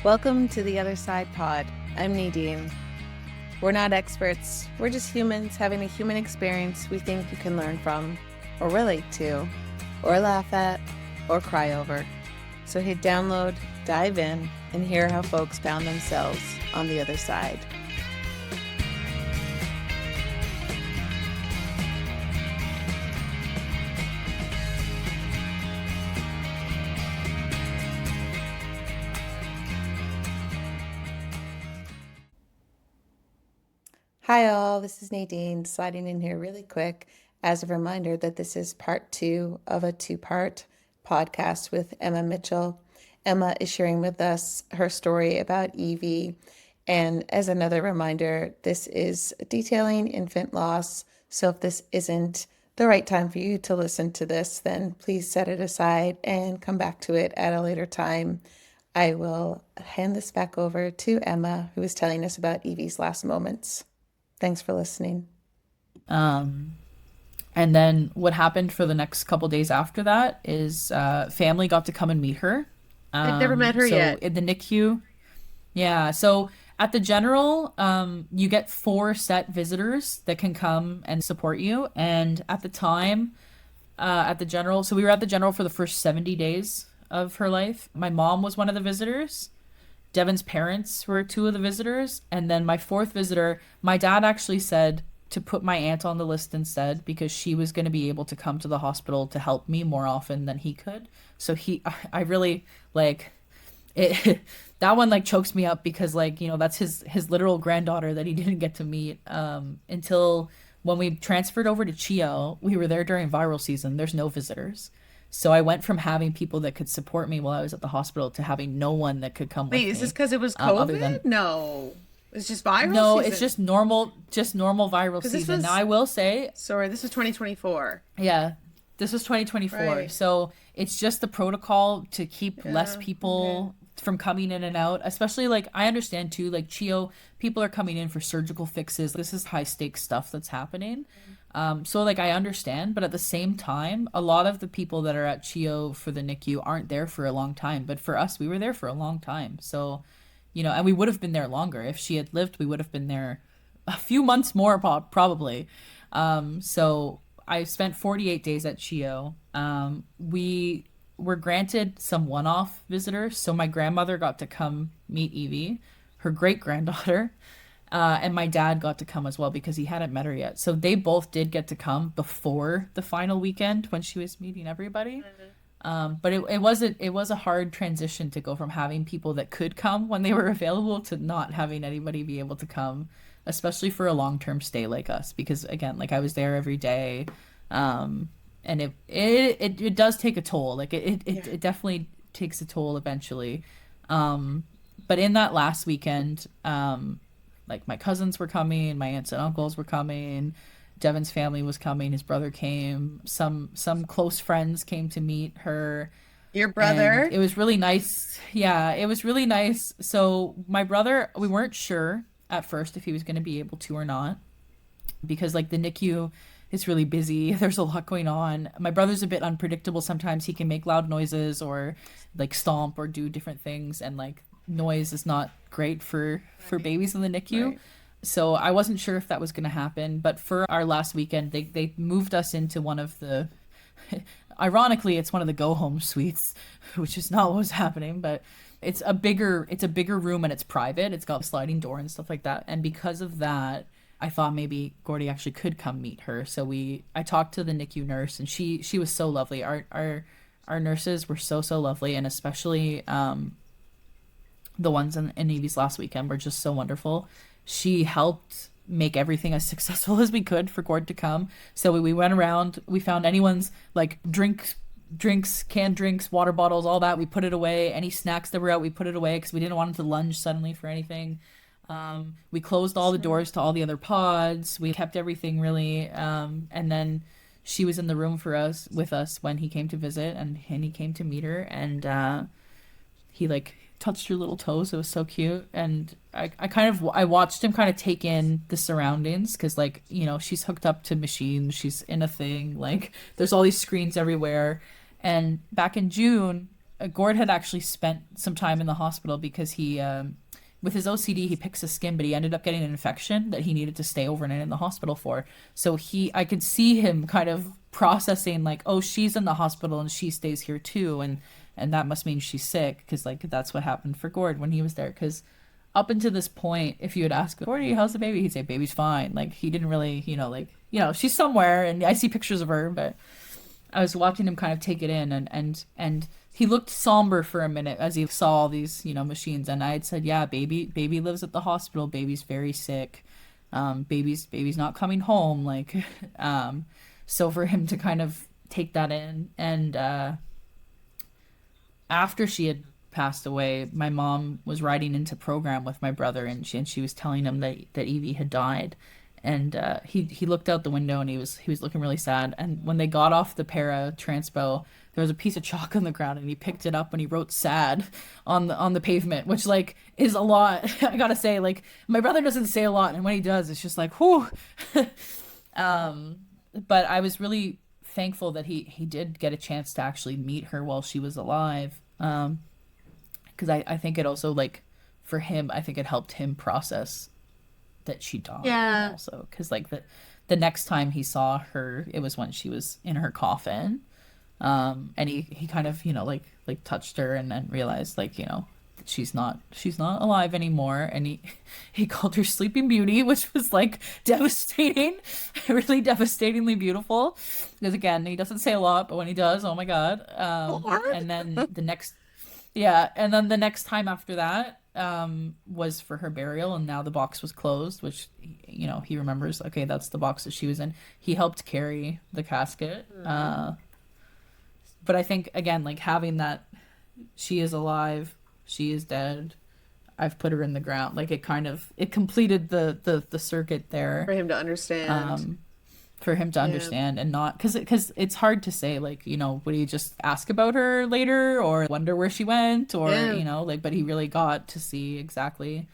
Welcome to the Other Side Pod. I'm Nadine. We're not experts. We're just humans having a human experience we think you can learn from, or relate to, or laugh at, or cry over. So hit download, dive in, and hear how folks found themselves on the other side. Hi all, this is Nadine sliding in here really quick as a reminder that this is part 2 of a 2-part podcast with Emma Mitchell. Emma is sharing with us her story about Evie, and as another reminder, this is detailing infant loss, so if this isn't the right time for you to listen to this, then please set it aside and come back to it at a later time. I will hand this back over to Emma, who is telling us about Evie's last moments. Thanks for listening. And then what happened for the next couple days after that is family got to come and meet her. I've never met her yet. In the NICU. Yeah. So at the general, you get 4 set visitors that can come and support you. And at the time, at the general, so we were at the general for the first 70 days of her life. My mom was one of the visitors. Devin's parents were 2 of the visitors. And then my 4th visitor, my dad actually said to put my aunt on the list instead because she was going to be able to come to the hospital to help me more often than he could. So I really like it. That one like chokes me up because like, you know, that's his literal granddaughter that he didn't get to meet until when we transferred over to Chio. We were there during viral season. There's no visitors. So I went from having people that could support me while I was at the hospital to having no one that could come with me. Wait, is this because it was COVID? No. It's just viral No, season? it's just normal viral season. Now I will say... Sorry, this was 2024. Yeah, this was 2024. Right. So it's just the protocol to keep less people from coming in and out. Especially like, I understand too, like Chio, people are coming in for surgical fixes. This is high stakes stuff that's happening. So like I understand, but at the same time, a lot of the people that are at Chio for the NICU aren't there for a long time. But for us, we were there for a long time. So, you know, and we would have been there longer. If she had lived, we would have been there a few months more probably. So I spent 48 days at Chio. We were granted some one-off visitors. So my grandmother got to come meet Evie, her great-granddaughter. And my dad got to come as well because he hadn't met her yet. So they both did get to come before the final weekend when she was meeting everybody. But it was a hard transition to go from having people that could come when they were available to not having anybody be able to come, especially for a long-term stay like us. Because again, like I was there every day, and it does take a toll. Like it definitely takes a toll eventually. But in that last weekend, like my cousins were coming, my aunts and uncles were coming, Devin's family was coming, his brother came, some close friends came to meet her. Your brother? And it was really nice. Yeah, it was really nice. So my brother, we weren't sure at first if he was going to be able to or not because like the NICU is really busy. There's a lot going on. My brother's a bit unpredictable. Sometimes he can make loud noises or like stomp or do different things, and like noise is not great for babies in the NICU. Right. So I wasn't sure if that was going to happen, but for our last weekend, they moved us into one of the, ironically, it's one of the go home suites, which is not what was happening, but it's a bigger room and it's private. It's got a sliding door and stuff like that. And because of that, I thought maybe Gordy actually could come meet her. So I talked to the NICU nurse and she was so lovely. Our nurses were so lovely, and especially, the ones in Evie's last weekend were just so wonderful. She helped make everything as successful as we could for Gord to come. So we went around, we found anyone's like drinks, canned drinks, water bottles, all that. We put it away. Any snacks that were out, we put it away because we didn't want them to lunge suddenly for anything. We closed all the doors to all the other pods. We kept everything really. And then she was in the room with us when he came to visit, and he came to meet her, and he like touched her little toes. It was so cute. And I watched him kind of take in the surroundings because, like, you know, she's hooked up to machines, she's in a thing, like there's all these screens everywhere. And back in June, Gord had actually spent some time in the hospital because with his OCD, he picks his skin, but he ended up getting an infection that he needed to stay overnight in the hospital for. So I could see him kind of processing like, oh, she's in the hospital and she stays here too, and that must mean she's sick because like that's what happened for Gord when he was there. Because up until this point, if you would ask Gordy, how's the baby? He'd say, baby's fine. Like he didn't really, she's somewhere, and I see pictures of her, but I was watching him kind of take it in, and he looked somber for a minute as he saw all these, machines. And I had said, yeah, baby lives at the hospital. Baby's very sick. Baby's not coming home. Like, so for him to kind of take that in, and after she had passed away, my mom was riding into program with my brother, and she was telling him that Evie had died. And he looked out the window, and he was looking really sad. And when they got off the para transpo, there was a piece of chalk on the ground, and he picked it up and he wrote "sad" on the pavement, which like is a lot. I gotta say, like my brother doesn't say a lot, and when he does, it's just like whoo. But I was really thankful that he did get a chance to actually meet her while she was alive. Because I think it also, like, for him, I think it helped him process that she died. Yeah. Also, because like the next time he saw her, it was when she was in her coffin. And he kind of like touched her and then realized like that she's not alive anymore, and he called her Sleeping Beauty, which was like devastating, really devastatingly beautiful. Because again, he doesn't say a lot, but when he does, oh my God. And then the next. Yeah, and then the next time after that was for her burial, and now the box was closed, which he remembers. Okay, that's the box that she was in. He helped carry the casket. But I think again, like having that, she is alive, she is dead. I've put her in the ground. Like it completed the circuit there For him to understand. for him to understand, and not because it's hard to say like would he just ask about her later or wonder where she went, or like, but he really got to see exactly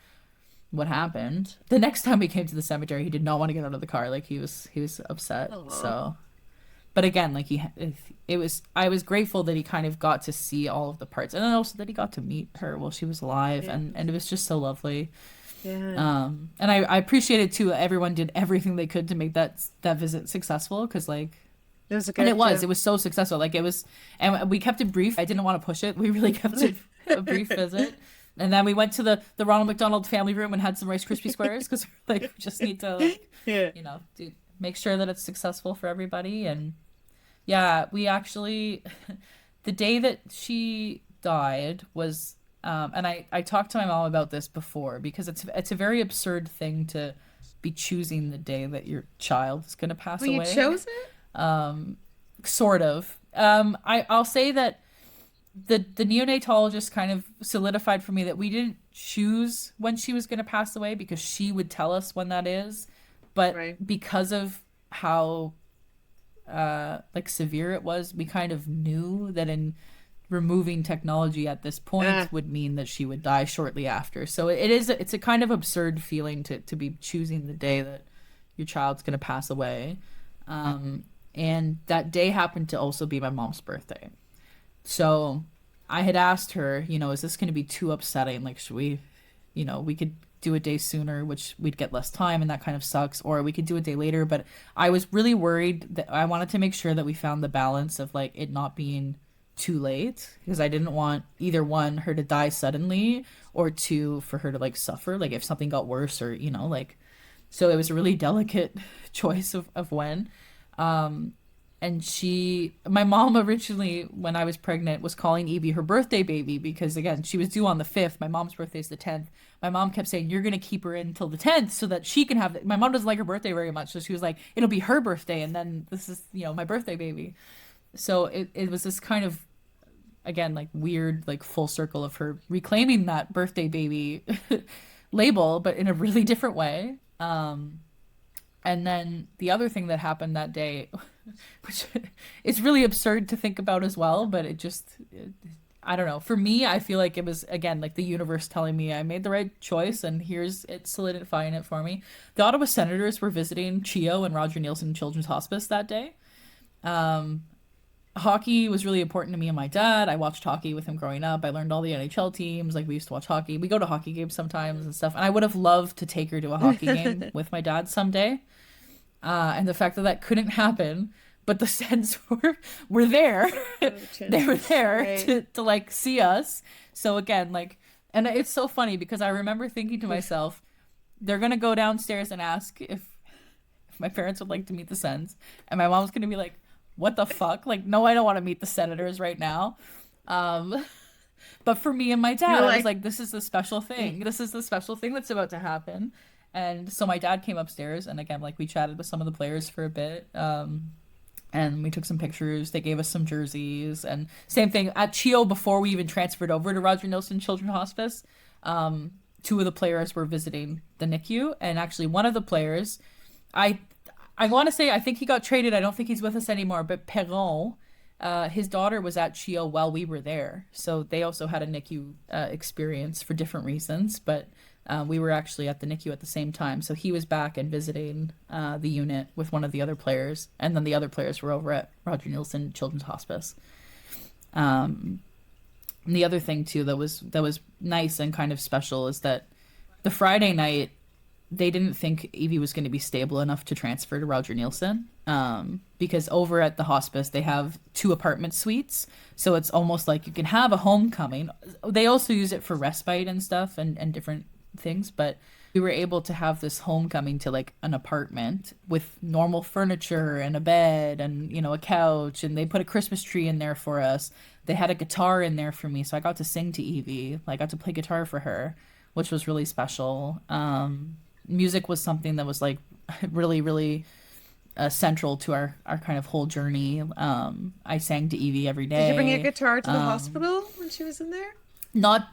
what happened. The next time we came to the cemetery, he did not want to get out of the car. Like he was upset. Aww. So but again, like I was grateful that he kind of got to see all of the parts, and then also that he got to meet her while she was alive. And it was just so lovely. Yeah. And I appreciated too, everyone did everything they could to make that visit successful, because like It was a and good it was so successful. Like it was, and we kept it brief. I didn't want to push it. We really kept it a brief visit. And then we went to the Ronald McDonald family room and had some Rice Krispie squares, because like we just need to like, make sure that it's successful for everybody. And yeah, we actually the day that she died was and I talked to my mom about this before, because it's a very absurd thing to be choosing the day that your child is going to pass away. You chose it? Sort of. I'll say that the neonatologist kind of solidified for me that we didn't choose when she was going to pass away, because she would tell us when that is. But because of how like severe it was, we kind of knew that in removing technology at this point would mean that she would die shortly after. So it's a kind of absurd feeling to be choosing the day that your child's going to pass away. And that day happened to also be my mom's birthday. So I had asked her, is this going to be too upsetting? Like, should we, we could do a day sooner, which we'd get less time, and that kind of sucks, or we could do a day later. But I was really worried that I wanted to make sure that we found the balance of like it not being too late, because I didn't want either one, her to die suddenly, or two, for her to like suffer, like if something got worse, or like, so it was a really delicate choice of when. And my mom originally, when I was pregnant, was calling Evie her birthday baby, because again, she was due on the 5th. My mom's birthday is the 10th. My mom kept saying, you're going to keep her in until the 10th so that she can have it. My mom doesn't like her birthday very much. So she was like, it'll be her birthday. And then this is, my birthday baby. So it was this kind of, again, like weird, like full circle of her reclaiming that birthday baby label, but in a really different way. And then the other thing that happened that day, which is really absurd to think about as well, but I don't know. For me, I feel like it was, again, like the universe telling me I made the right choice, and here's it solidifying it for me. The Ottawa Senators were visiting CHEO and Roger Neilson Children's Hospice that day. hockey was really important to me and my dad. I watched hockey with him growing up. I learned all the NHL teams. Like we used to watch hockey. We go to hockey games sometimes and stuff. And I would have loved to take her to a hockey game with my dad someday. And the fact that that couldn't happen, but the Sens were there. They were there Right. to like see us. So again, like, and it's so funny because I remember thinking to myself, they're gonna go downstairs and ask if my parents would like to meet the Sens, and my mom's gonna be like, "What the fuck? Like, no, I don't want to meet the Senators right now." Um, but for me and my dad, You're I was like, like, "This is the special thing. This is the special thing that's about to happen." And so my dad came upstairs, and again, like we chatted with some of the players for a bit. And we took some pictures. They gave us some jerseys, and same thing at Chio before we even transferred over to Roger Nilsson Children's Hospice. Two of the players were visiting the NICU, and actually one of the players, I I want to say I think he got traded. I don't think he's with us anymore. But Perron, his daughter was at Chio while we were there, so they also had a NICU experience for different reasons. But we were actually at the NICU at the same time, so he was back and visiting the unit with one of the other players, and then the other players were over at Roger Nielsen Children's Hospice. And the other thing too that was nice and kind of special is that the Friday night they didn't think Evie was going to be stable enough to transfer to Roger Nielsen, because over at the hospice they have two apartment suites, so it's almost like you can have a homecoming. They also use it for respite and stuff and different things, but we were able to have this homecoming to like an apartment with normal furniture and a bed and a couch, and they put a Christmas tree in there for us. They had a guitar in there for me, so I got to sing to Evie. I got to play guitar for her, which was really special. Music was something that was like really, really central to our kind of whole journey. I sang to Evie every did you bring a day. guitar to the hospital when she was in there? Not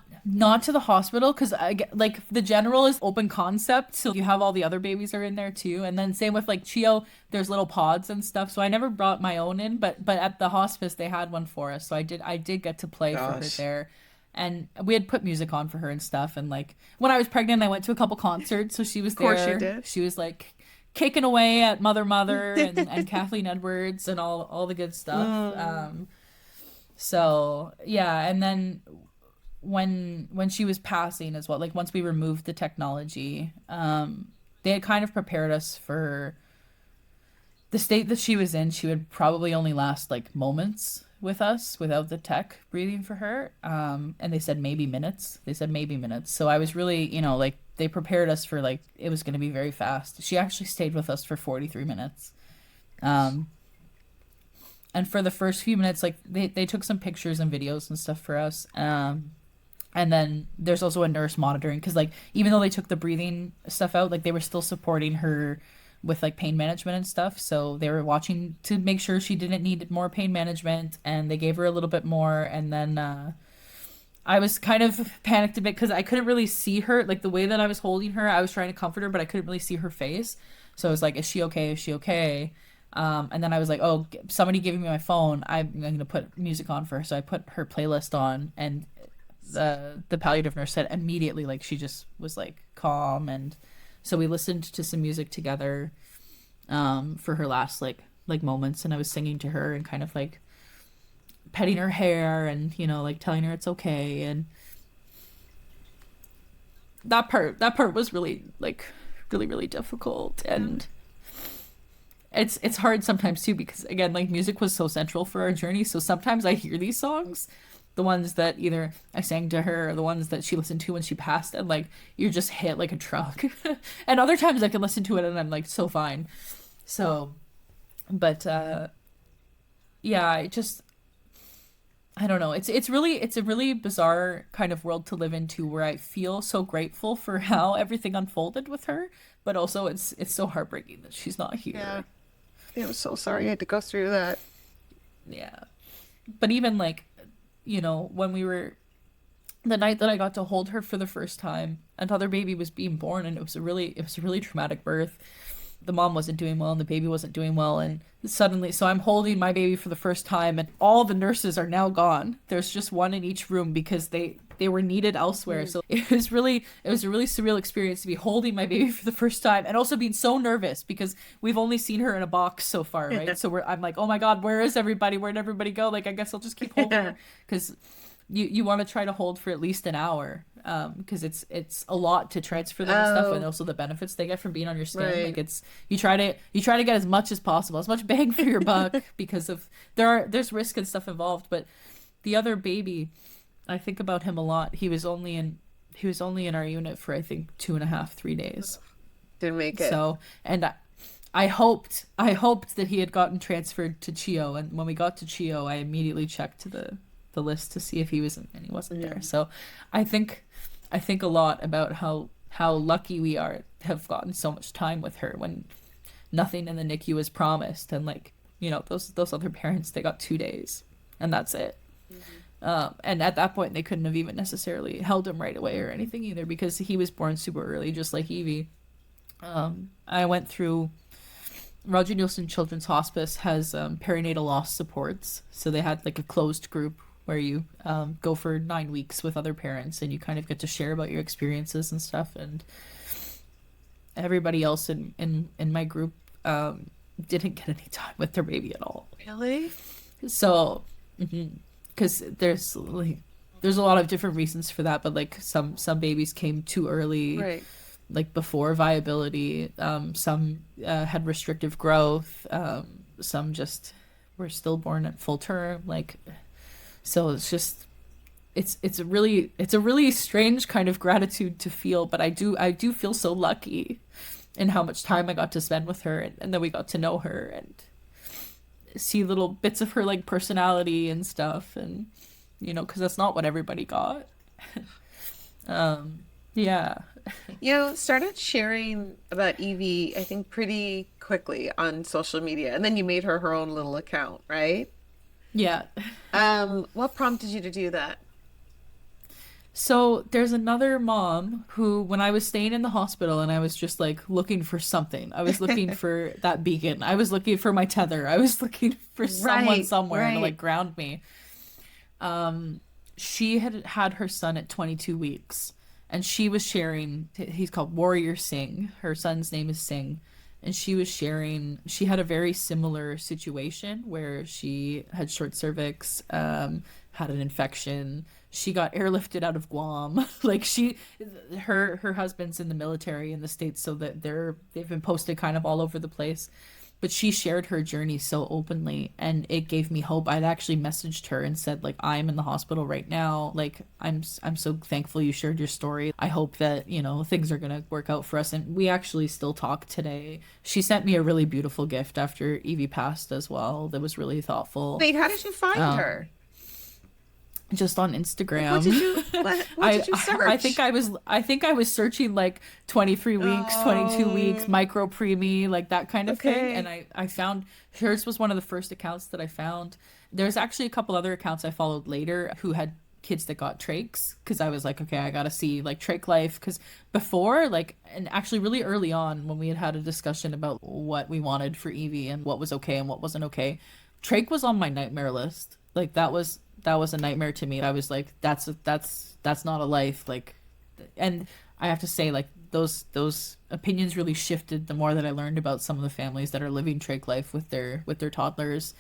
to the hospital, because like the general is open concept, so you have all the other babies are in there too, and then same with like Chio, there's little pods and stuff. So I never brought my own in, but at the hospice they had one for us, so I did get to play for her Gosh. there. And we had put music on for her and stuff, and like when I was pregnant I went to a couple concerts, so she was Of course you there. did. She was like kicking away at Mother and Kathleen Edwards and all the good stuff. So yeah, and then when she was passing as well, like once we removed the technology, they had kind of prepared us for the state that she was in. She would probably only last like moments with us without the tech breathing for her. And they said maybe minutes. So I was really, like they prepared us for like it was going to be very fast. She actually stayed with us for 43 minutes. Um, and for the first few minutes, like they took some pictures and videos and stuff for us. And then there's also a nurse monitoring, because like even though they took the breathing stuff out, like they were still supporting her with like pain management and stuff. So they were watching to make sure she didn't need more pain management, and they gave her a little bit more. And then I was kind of panicked a bit because I couldn't really see her, like the way that I was holding her. I was trying to comfort her, but I couldn't really see her face. So I was like, is she okay? Is she okay? And then I was like, oh, somebody giving me my phone. I'm going to put music on for her. So I put her playlist on, and the palliative nurse said immediately, like she just was like calm. And so we listened to some music together for her last like moments, and I was singing to her and kind of like petting her hair and like telling her it's okay. And that part was really like really, really difficult. And it's hard sometimes too, because again, like music was so central for our journey. So sometimes I hear these songs, the ones that either I sang to her or the ones that she listened to when she passed, and like you're just hit like a truck. And other times I can listen to it and I'm like so fine. So, but yeah, I don't know. It's a really bizarre kind of world to live into, where I feel so grateful for how everything unfolded with her, but also it's so heartbreaking that she's not Yeah. here. I'm so sorry you had to go through that. Yeah. But even like, when we were the night that I got to hold her for the first time, another baby was being born, and it was a really traumatic birth. The mom wasn't doing well and the baby wasn't doing well, and suddenly so I'm holding my baby for the first time, and all the nurses are now gone. There's just one in each room, because they were needed elsewhere. So it was a really surreal experience to be holding my baby for the first time, and also being so nervous because we've only seen her in a box so far, right? So I'm like, oh my God, where is everybody? Where'd everybody go? Like, I guess I'll just keep holding her, because you want to try to hold for at least an hour, because it's a lot to transfer them and stuff, and also the benefits they get from being on your skin. Right. Like, you try to get as much as possible, as much bang for your buck, because of there's risk and stuff involved. But the other baby, I think about him a lot. He was only in our unit for, I think, 2.5, 3 days. Didn't make it. So, and I hoped that he had gotten transferred to Chio, and when we got to Chio, I immediately checked the list to see if he was in, and he wasn't there. So I think a lot about how lucky we are to have gotten so much time with her when nothing in the NICU was promised, and like, you know, those other parents, they got 2 days and that's it. And at that point they couldn't have even necessarily held him right away or anything either, because he was born super early, just like Evie. I went through Roger Nielsen Children's Hospice has perinatal loss supports, so they had like a closed group where you go for 9 weeks with other parents, and you kind of get to share about your experiences and stuff. And everybody else in my group didn't get any time with their baby at all. Really? So, because there's a lot of different reasons for that, but like some babies came too early, Right. like before viability. Some had restrictive growth. Some just were stillborn at full term. Like, so it's just, it's a really strange kind of gratitude to feel, but I do feel so lucky in how much time I got to spend with her, and then we got to know her and see little bits of her like personality and stuff, and you know, because that's not what everybody got. Yeah. You started sharing about Evie, I think, pretty quickly on social media, and then you made her own little account, right? Yeah. What prompted you to do that? So there's another mom who, when I was staying in the hospital and I was just like looking for something, I was looking for that beacon. I was looking for my tether. I was looking for someone somewhere to like ground me. She had her son at 22 weeks, and she was sharing, he's called Warrior Singh. Her son's name is Singh. And she was sharing, she had a very similar situation where she had short cervix, had an infection. She got airlifted out of Guam. Like her husband's in the military in the States, so that they've been posted kind of all over the place. But she shared her journey so openly, and it gave me hope. I'd actually messaged her and said, like, I'm in the hospital right now. Like, I'm so thankful you shared your story. I hope that, you know, things are gonna work out for us. And we actually still talk today. She sent me a really beautiful gift after Evie passed as well. That was really thoughtful. Wait, how did you find her? Just on Instagram. What did you search? I think I was searching like 23 weeks, 22 weeks, micro preemie, like that kind of thing. And I found hers was one of the first accounts that I found. There's actually a couple other accounts I followed later who had kids that got trachs, because I was like, okay, I gotta see like trach life, because before, like, and actually really early on when we had a discussion about what we wanted for Evie and what was okay and what wasn't okay, trach was on my nightmare list. Like that was a nightmare to me. I was like, that's not a life. Like, and I have to say, like, those opinions really shifted the more that I learned about some of the families that are living trach life with their toddlers,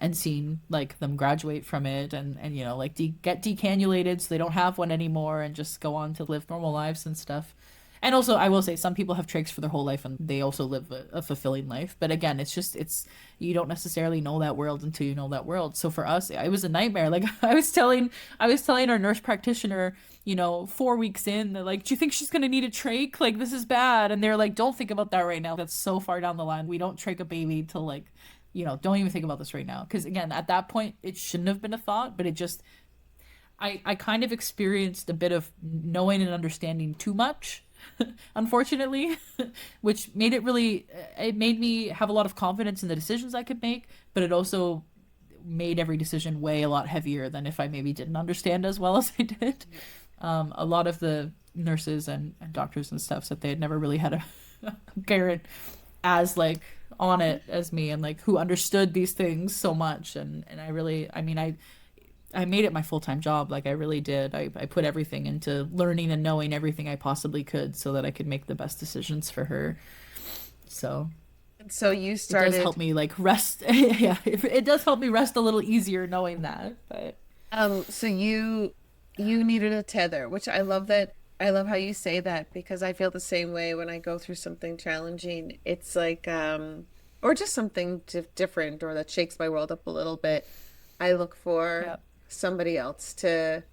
and seeing like them graduate from it, and you know, like get decannulated so they don't have one anymore and just go on to live normal lives and stuff. And also, I will say, some people have trachs for their whole life and they also live a fulfilling life. But again, it's you don't necessarily know that world until you know that world. So for us, it was a nightmare. Like I was telling our nurse practitioner, you know, 4 weeks in, they're like, do you think she's going to need a trach? Like, this is bad. And they're like, don't think about that right now. That's so far down the line. We don't trach a baby till, like, you know, don't even think about this right now. Because again, at that point, it shouldn't have been a thought, but it just, I kind of experienced a bit of knowing and understanding too much, unfortunately, which made it made me have a lot of confidence in the decisions I could make, but it also made every decision weigh a lot heavier than if I maybe didn't understand as well as I did. A lot of the nurses and doctors and stuff said they had never really had a parent as like on it as me, and like who understood these things so much. And I really, I mean, I made it my full-time job. Like I really did. I put everything into learning and knowing everything I possibly could so that I could make the best decisions for her. So And so you it does started help me like rest. Yeah, it does help me rest a little easier knowing that. But so you needed a tether, which I love that. I love how you say that because I feel the same way when I go through something challenging. It's like or just something different or that shakes my world up a little bit. I look for yeah, somebody else to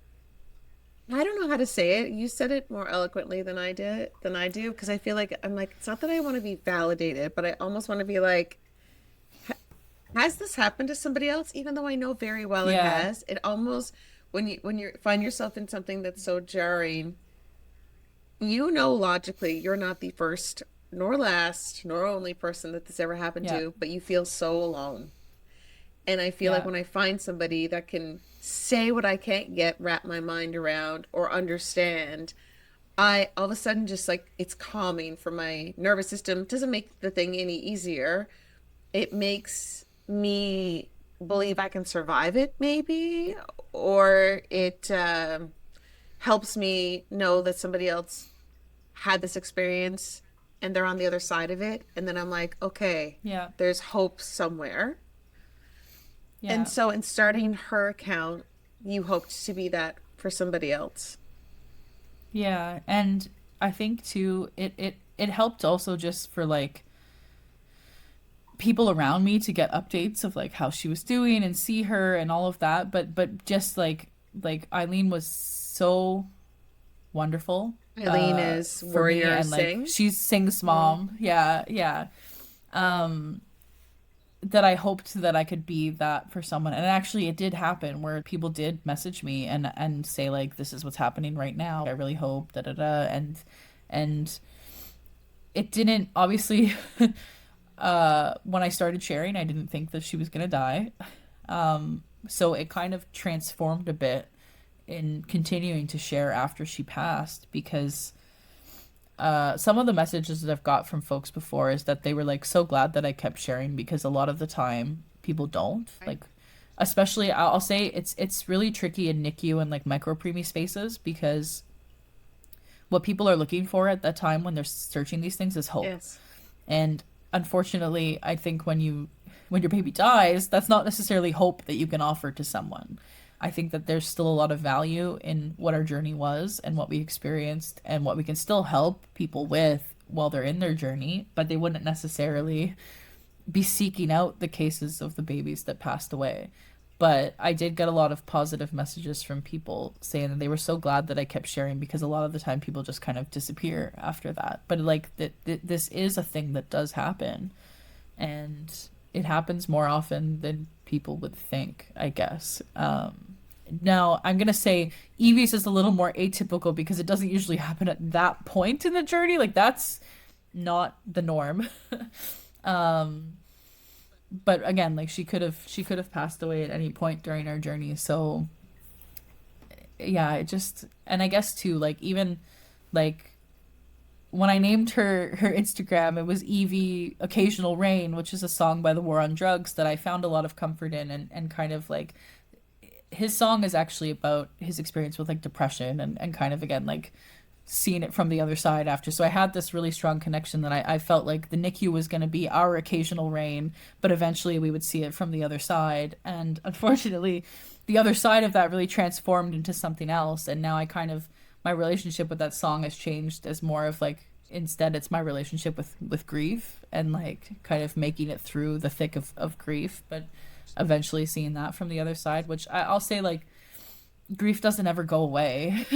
I don't know how to say it. You said it more eloquently than I do because I feel like I'm like it's not that I want to be validated, but I almost want to be like has this happened to somebody else even though I know very well it yeah, has. It almost when you find yourself in something that's so jarring, you know logically you're not the first nor last nor only person that this ever happened yeah, to, but you feel so alone. And I feel like yeah, when I find somebody that can say what I can't get wrap my mind around or understand, I all of a sudden just like it's calming for my nervous system. It doesn't make the thing any easier. It makes me believe I can survive it, maybe, or it helps me know that somebody else had this experience and they're on the other side of it. And then I'm like, okay, yeah, there's hope somewhere. And yeah. so in starting her account, you hoped to be that for somebody else. Yeah, and I think too it helped also just for like people around me to get updates of like how she was doing and see her and all of that, but just like Eileen was so wonderful Eileen is for me, Warrior and like Sing. she's Sing's Mm. mom. Yeah, yeah. Um that I hoped that I could be that for someone. And actually it did happen where people did message me and say like this is what's happening right now. I really hope da da da and it didn't obviously when I started sharing I didn't think that she was gonna die. So it kind of transformed a bit in continuing to share after she passed because some of the messages that I've got from folks before is that they were like so glad that I kept sharing because a lot of the time people don't Right. like, especially I'll say it's really tricky in NICU and like micro preemie spaces because what people are looking for at that time when they're searching these things is hope. Yes. And unfortunately, I think when your baby dies, that's not necessarily hope that you can offer to someone. I think that there's still a lot of value in what our journey was and what we experienced and what we can still help people with while they're in their journey, but they wouldn't necessarily be seeking out the cases of the babies that passed away. But I did get a lot of positive messages from people saying that they were so glad that I kept sharing because a lot of the time people just kind of disappear after that. But like this is a thing that does happen, and it happens more often than people would think, I guess. Now I'm gonna say Evie's is a little more atypical because it doesn't usually happen at that point in the journey. Like that's not the norm. um, but again, like she could have passed away at any point during our journey. So yeah, it just, and I guess too, like even like when I named her Instagram, it was Evie Occasional Rain, which is a song by the War on Drugs that I found a lot of comfort in, and kind of like his song is actually about his experience with like depression and kind of again like seeing it from the other side after. So I had this really strong connection that I felt like the NICU was going to be our occasional rain, but eventually we would see it from the other side. And unfortunately, the other side of that really transformed into something else. And now I kind of, my relationship with that song has changed as more of like, instead it's my relationship with grief and like kind of making it through the thick of grief, but eventually seeing that from the other side, which I'll say like grief doesn't ever go away.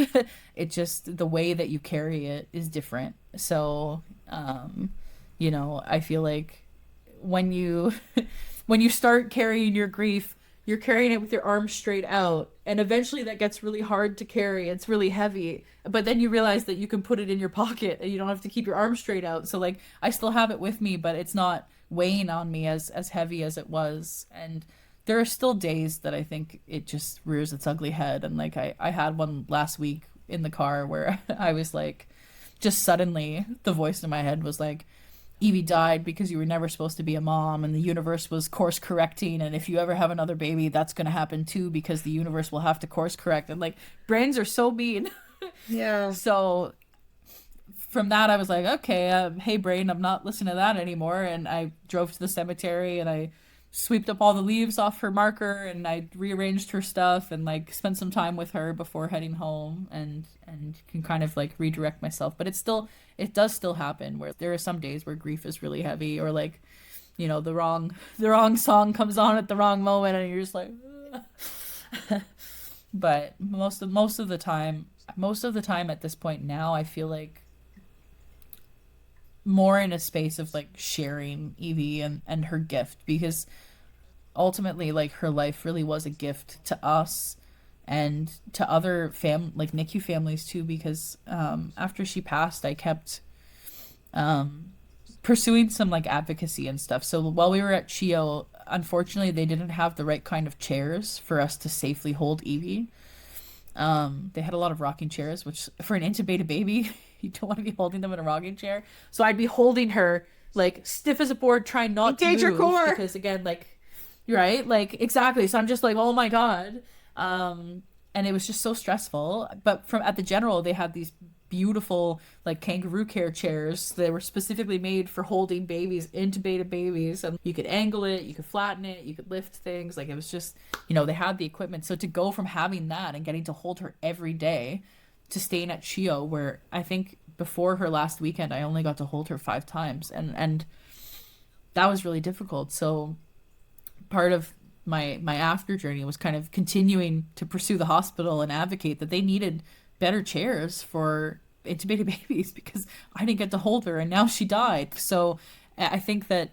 It just the way that you carry it is different. So I feel like when you when you start carrying your grief, you're carrying it with your arms straight out, and eventually that gets really hard to carry. It's really heavy, but then you realize that you can put it in your pocket and you don't have to keep your arms straight out. So like I still have it with me, but it's not weighing on me as heavy as it was. And there are still days that I think it just rears its ugly head. And like I had one last week in the car where I was like, just suddenly the voice in my head was like, Evie died because you were never supposed to be a mom, and the universe was course correcting, and if you ever have another baby, that's going to happen too because the universe will have to course correct. And like, brains are so mean. Yeah. So from that, I was like, okay, hey brain, I'm not listening to that anymore. And I drove to the cemetery and I swept up all the leaves off her marker, and I rearranged her stuff and like spent some time with her before heading home, and can kind of like redirect myself. But it does still happen where there are some days where grief is really heavy, or like, you know, the wrong song comes on at the wrong moment and you're just like but most of the time at this point now, I feel like more in a space of like sharing Evie and her gift, because ultimately like her life really was a gift to us and to other like NICU families too, because after she passed, I kept pursuing some like advocacy and stuff. So while we were at CHIO, unfortunately they didn't have the right kind of chairs for us to safely hold Evie. They had a lot of rocking chairs, which for an intubated baby, you don't want to be holding them in a rocking chair. So I'd be holding her like stiff as a board, trying not to Engage your move, core. because again, like, right, like exactly. So I'm just like, oh my god, and it was just so stressful. But from at the general, they had these beautiful like kangaroo care chairs that were specifically made for holding babies, intubated babies, and you could angle it, you could flatten it, you could lift things. Like, it was just, you know, they had the equipment. So to go from having that and getting to hold her every day to staying at CHIO, where I think before her last weekend I only got to hold her 5 times, and that was really difficult. So part of my after journey was kind of continuing to pursue the hospital and advocate that they needed better chairs for intubated babies, because I didn't get to hold her and now she died. So I think that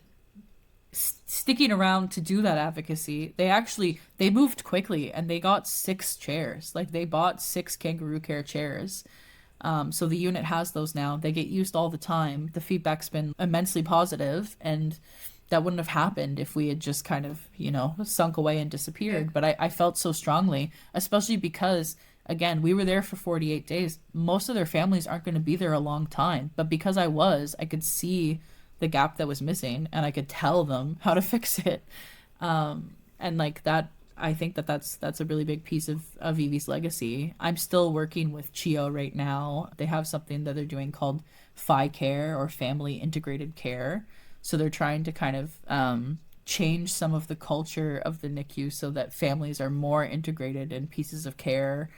sticking around to do that advocacy, they moved quickly and they got 6 chairs. Like, they bought 6 kangaroo care chairs. So the unit has those now. They get used all the time. The feedback's been immensely positive, and that wouldn't have happened if we had just kind of, you know, sunk away and disappeared. But I felt so strongly, especially because, again, we were there for 48 days. Most of their families aren't going to be there a long time. But because I could see the gap that was missing, and I could tell them how to fix it. And like that, I think that's a really big piece of Evie's legacy. I'm still working with CHIO right now. They have something that they're doing called FI Care, or Family Integrated Care. So they're trying to kind of change some of the culture of the NICU so that families are more integrated in pieces of care.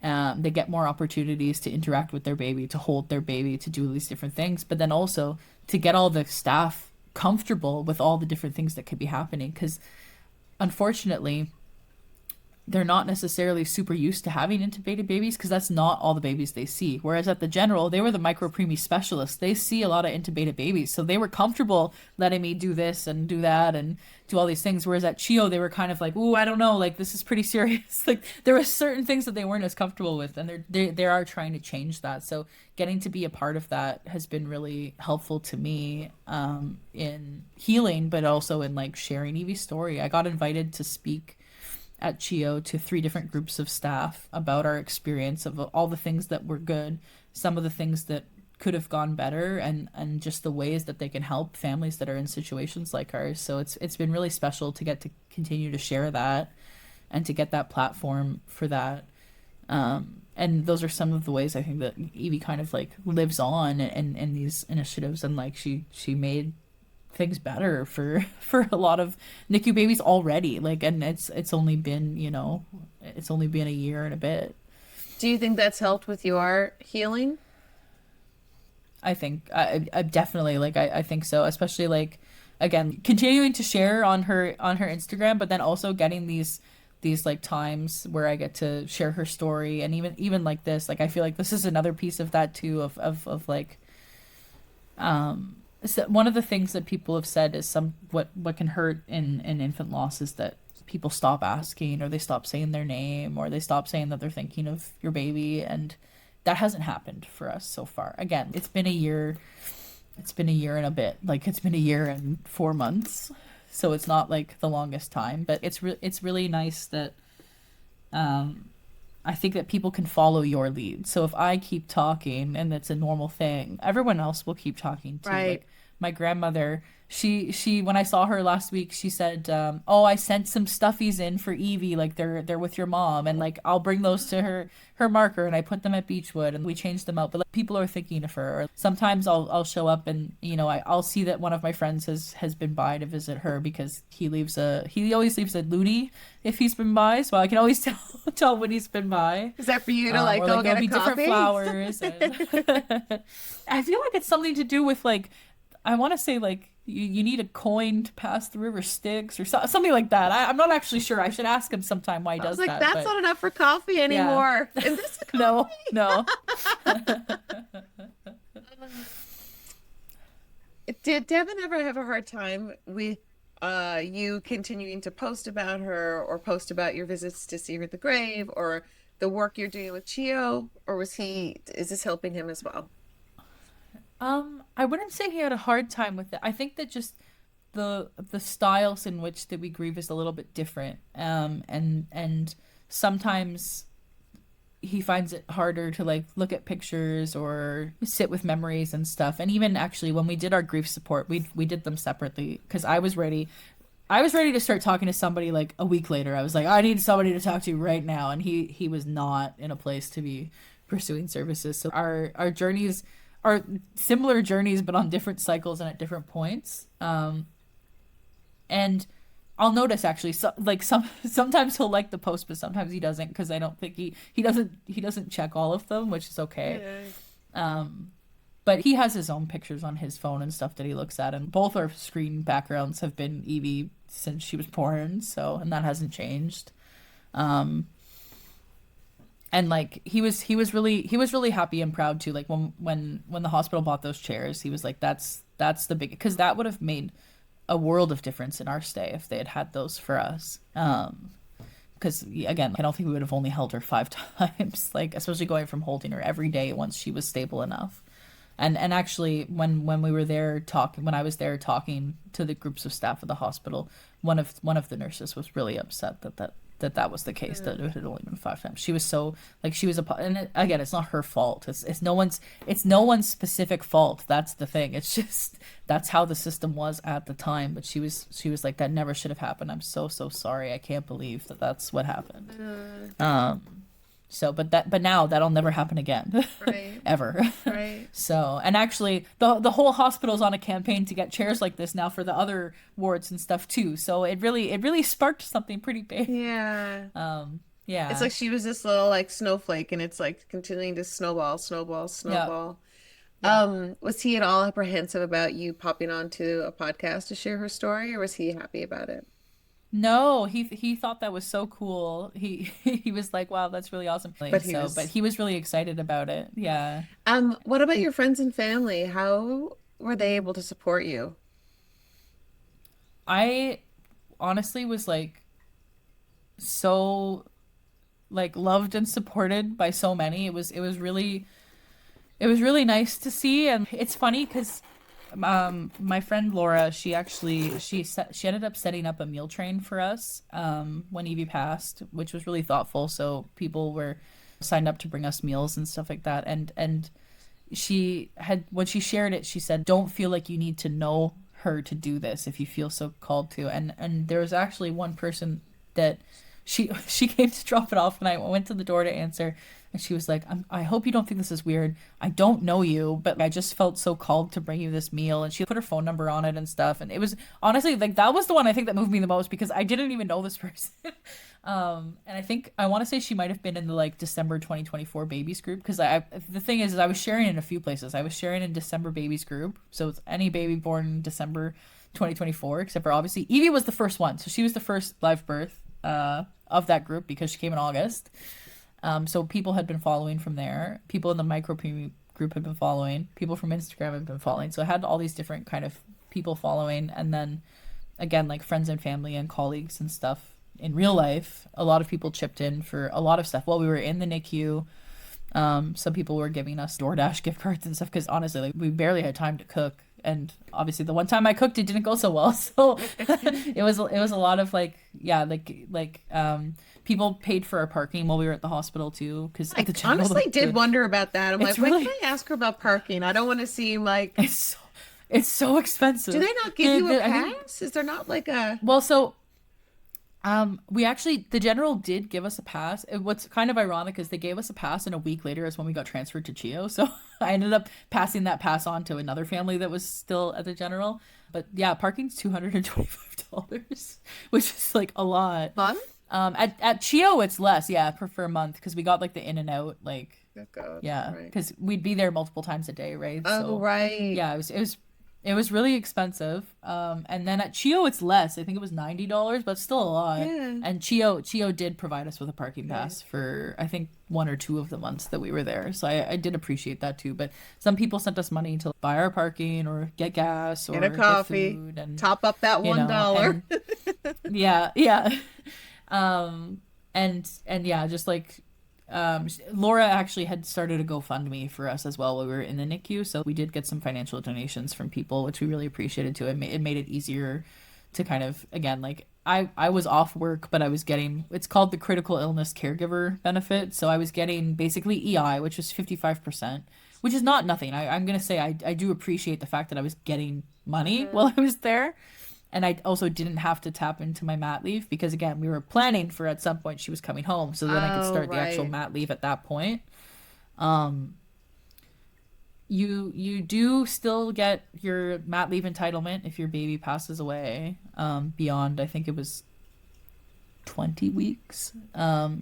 They get more opportunities to interact with their baby, to hold their baby, to do these different things, but then also to get all the staff comfortable with all the different things that could be happening. Because unfortunately, they're not necessarily super used to having intubated babies, because that's not all the babies they see. Whereas at the general, they were the micropreemie specialists. They see a lot of intubated babies. So they were comfortable letting me do this and do that and do all these things. Whereas at CHIO, they were kind of like, ooh, I don't know, like, this is pretty serious. Like, there were certain things that they weren't as comfortable with, and they are trying to change that. So getting to be a part of that has been really helpful to me, in healing, but also in like sharing Evie's story. I got invited to speak at CHIO to 3 different groups of staff about our experience of all the things that were good, some of the things that could have gone better, and just the ways that they can help families that are in situations like ours. So it's been really special to get to continue to share that and to get that platform for that. And those are some of the ways I think that Evie kind of like lives on in these initiatives, and like she made things better for a lot of NICU babies already. Like, and it's only been, you know, it's only been a year and a bit. Do you think that's helped with your healing? I think I definitely, like, I think so, especially like, again, continuing to share on her Instagram, but then also getting these like times where I get to share her story. And even like this, like, I feel like this is another piece of that too, of like, so one of the things that people have said is what can hurt in infant loss is that people stop asking, or they stop saying their name, or they stop saying that they're thinking of your baby. And that hasn't happened for us so far. Again, it's been a year and a bit. Like, it's been a year and 4 months. So it's not like the longest time, but it's really nice that I think that people can follow your lead. So if I keep talking and it's a normal thing, everyone else will keep talking too. Right. Like, my grandmother, she when I saw her last week, she said, "Oh, I sent some stuffies in for Evie, like they're with your mom, and like I'll bring those to her marker, and I put them at Beechwood, and we changed them out." But like, people are thinking of her. Or sometimes I'll show up, and I'll see that one of my friends has been by to visit her because he always leaves a loonie if he's been by, so I can always tell when he's been by. Is that for you to like or go like get there'll a be different coffee? flowers. I feel like it's something to do with like, I want to say like you need a coin to pass the river Styx or something like that. I'm not actually sure. I should ask him sometime why he I does was like, that. that's But not enough for coffee anymore. Is this a no, no. Did Devin ever have a hard time with you continuing to post about her or post about your visits to see her at the grave or the work you're doing with Chio? Or is this helping him as well? I wouldn't say he had a hard time with it. I think that just the styles in which that we grieve is a little bit different. And sometimes he finds it harder to like look at pictures or sit with memories and stuff. And even actually when we did our grief support, we did them separately because I was ready to start talking to somebody like a week later. I was like, I need somebody to talk to right now, and he was not in a place to be pursuing services. So our journeys are similar journeys but on different cycles and at different points. And I'll notice actually, sometimes he'll like the post, but sometimes he doesn't because I don't think he doesn't check all of them, which is okay. Yeah. But he has his own pictures on his phone and stuff that he looks at, and both our screen backgrounds have been Evie since she was born, and that hasn't changed. And like he was really happy and proud too. Like when the hospital bought those chairs, he was like, that's the big, because that would have made a world of difference in our stay if they had those for us. Because again, I don't think we would have only held her 5 times, like especially going from holding her every day once she was stable enough. And actually when I was there talking to the groups of staff at the hospital, one of the nurses was really upset that was the case, that it had only been 5 times. She was so like, she was again, it's not her fault. It's no one's specific fault. That's the thing. It's just that's how the system was at the time. But she was like, that never should have happened. I'm so sorry. I can't believe that's what happened. But now that'll never happen again. Right. Ever. Right. So, and actually the whole hospital's on a campaign to get chairs like this now for the other wards and stuff too. So it really sparked something pretty big. Yeah. Yeah. It's like she was this little like snowflake, and it's like continuing to snowball. Yeah. Was he at all apprehensive about you popping onto a podcast to share her story, or was he happy about it? No, he thought that was so cool. He was like, "Wow, that's really awesome." But he was really excited about it. Yeah. What about your friends and family? How were they able to support you? I honestly was like so like loved and supported by so many. It was really nice to see. And it's funny because my friend Laura, she ended up setting up a meal train for us when Evie passed, which was really thoughtful. So people were signed up to bring us meals and stuff like that. And when she shared it, she said, don't feel like you need to know her to do this if you feel so called to. And there was actually one person that she came to drop it off, and I went to the door to answer, and she was like, I hope you don't think this is weird. I don't know you, but I just felt so called to bring you this meal. And she put her phone number on it and stuff. And it was honestly like, that was the one I think that moved me the most, because I didn't even know this person. And I want to say she might have been in the like December 2024 babies group, because the thing is I was sharing in a few places. I was sharing in December babies group, so it's any baby born in December 2024, except for obviously Evie was the first one, so she was the first live birth of that group because she came in August. So people had been following from there. People in the micro premium group had been following. People from Instagram had been following. So I had all these different kind of people following, and then again, like friends and family and colleagues and stuff in real life. A lot of people chipped in for a lot of stuff while we were in the NICU. Some people were giving us DoorDash gift cards and stuff, because honestly, like, we barely had time to cook. And obviously the one time I cooked, it didn't go so well. So it was a lot of like, yeah, people paid for our parking while we were at the hospital too. Because I honestly did wonder about that. I'm like, when can I ask her about parking? I don't want to seem like It's so expensive. Do they not give you a I think, pass? Is there not like a... well, so we actually, the general did give us a pass. What's kind of ironic is they gave us a pass, and a week later is when we got transferred to Chio. So I ended up passing that pass on to another family that was still at the general. But yeah, parking's $225, which is like a lot. Month? At Chio it's less, yeah, per month, because we got like the in and out, like, Oh, God. yeah, Right. because we'd be there multiple times a day, right? Oh, So right. yeah, it was really expensive. And then at Chio it's less. I think it was $90, but still a lot. Yeah. And Chio did provide us with a parking pass for I think 1 or 2 of the months that we were there. So I did appreciate that too. But some people sent us money to buy our parking or get gas or Get a coffee. get food and Top up that $1. yeah, yeah. And yeah, just like Laura actually had started a GoFundMe for us as well while we were in the NICU, so we did get some financial donations from people, which we really appreciated too. It made it easier to kind of, again, like I was off work, but I was getting, it's called the critical illness caregiver benefit, so I was getting basically EI, which was 55%, which is not nothing. I'm gonna say I do appreciate the fact that I was getting money while I was there. And I also didn't have to tap into my mat leave because, again, we were planning for at some point she was coming home. So then I could start the actual mat leave at that point. You do still get your mat leave entitlement if your baby passes away beyond, I think it was 20 weeks.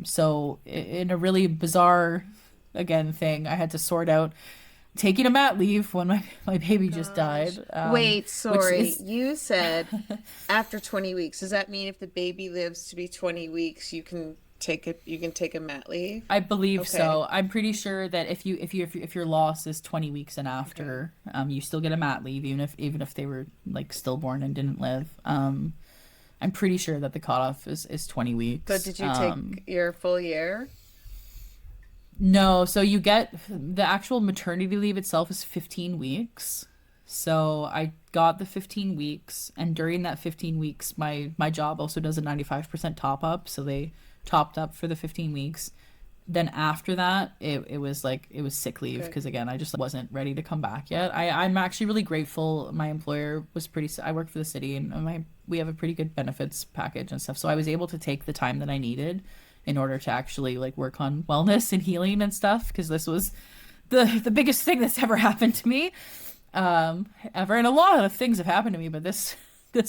So in a really bizarre, again, thing, I had to sort out taking a mat leave when my baby just died. Wait, sorry. Is... You said after 20 weeks. Does that mean if the baby lives to be 20 weeks, you can take a mat leave? I believe so. I'm pretty sure that if your loss is 20 weeks and after, you still get a mat leave, even if they were like stillborn and didn't live. I'm pretty sure that the cutoff is 20 weeks. So did you take your full year? No, so you get the actual maternity leave itself is 15 weeks. So I got the 15 weeks, and during that 15 weeks, my job also does a 95% top up, so they topped up for the 15 weeks. Then after that, it was sick leave because again, I just wasn't ready to come back yet. I'm actually really grateful. My employer was I work for the city, and we have a pretty good benefits package and stuff. So I was able to take the time that I needed in order to actually like work on wellness and healing and stuff, because this was the biggest thing that's ever happened to me ever, and a lot of things have happened to me, but this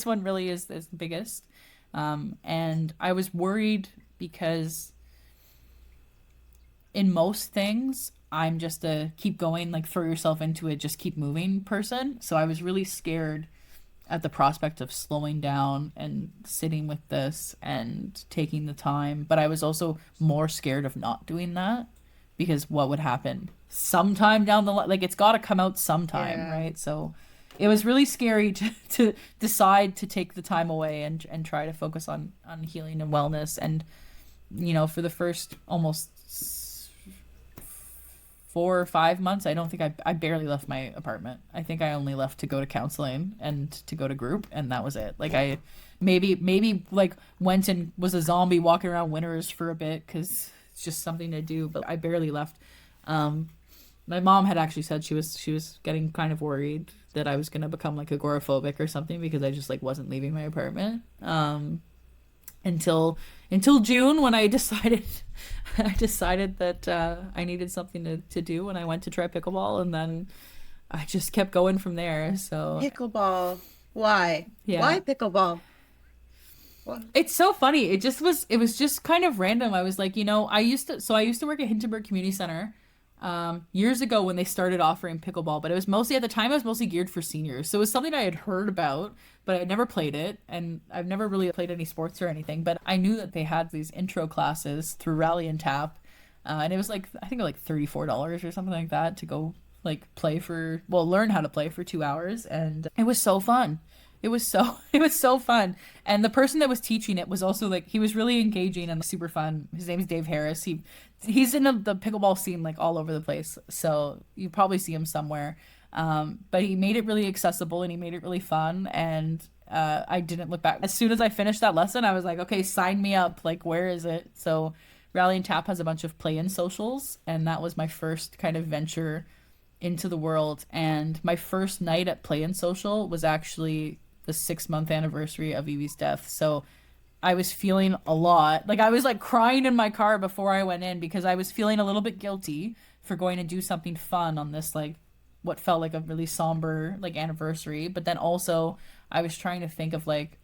one really is the biggest. And I was worried because in most things I'm just a keep going, like throw yourself into it, just keep moving person. So I was really scared at the prospect of slowing down and sitting with this and taking the time. But I was also more scared of not doing that, because what would happen sometime down the line? Like, it's got to come out sometime, right? So it was really scary to decide to take the time away and try to focus on healing and wellness. And, you know, for the first almost 4 or 5 months, I don't think I barely left my apartment. I think I only left to go to counseling and to go to group, and that was it. Like, I maybe like went and was a zombie walking around Winners for a bit because it's just something to do, but I barely left. My mom had actually said she was getting kind of worried that I was gonna become like agoraphobic or something because I just like wasn't leaving my apartment. Until June, when I decided that I needed something to do, and I went to try pickleball, and then I just kept going from there. So pickleball, why? Yeah. Why pickleball? What? It's so funny. It was just kind of random. I was like, you know, I used to work at Hintonburg Community Center years ago when they started offering pickleball, but it was mostly, at the time, it was mostly geared for seniors. So it was something I had heard about, but I never played it, and I've never really played any sports or anything. But I knew that they had these intro classes through Rally and Tap, and it was like, I think like $34 or something like that to go like learn how to play for 2 hours, and it was so fun. It was so fun. And the person that was teaching it was also like, he was really engaging and super fun. His name's Dave Harris. He's in the pickleball scene like all over the place, so you probably see him somewhere. But he made it really accessible and he made it really fun, and I didn't look back. As soon as I finished that lesson, I was like, okay, sign me up. Like, where is it? So Rally and Tap has a bunch of play-in socials, and that was my first kind of venture into the world. And my first night at Play and Social was actually the 6-month anniversary of Evie's death. So I was feeling a lot. Like I was like crying in my car before I went in because I was feeling a little bit guilty for going to do something fun on this like what felt like a really somber like anniversary. But then also I was trying to think of like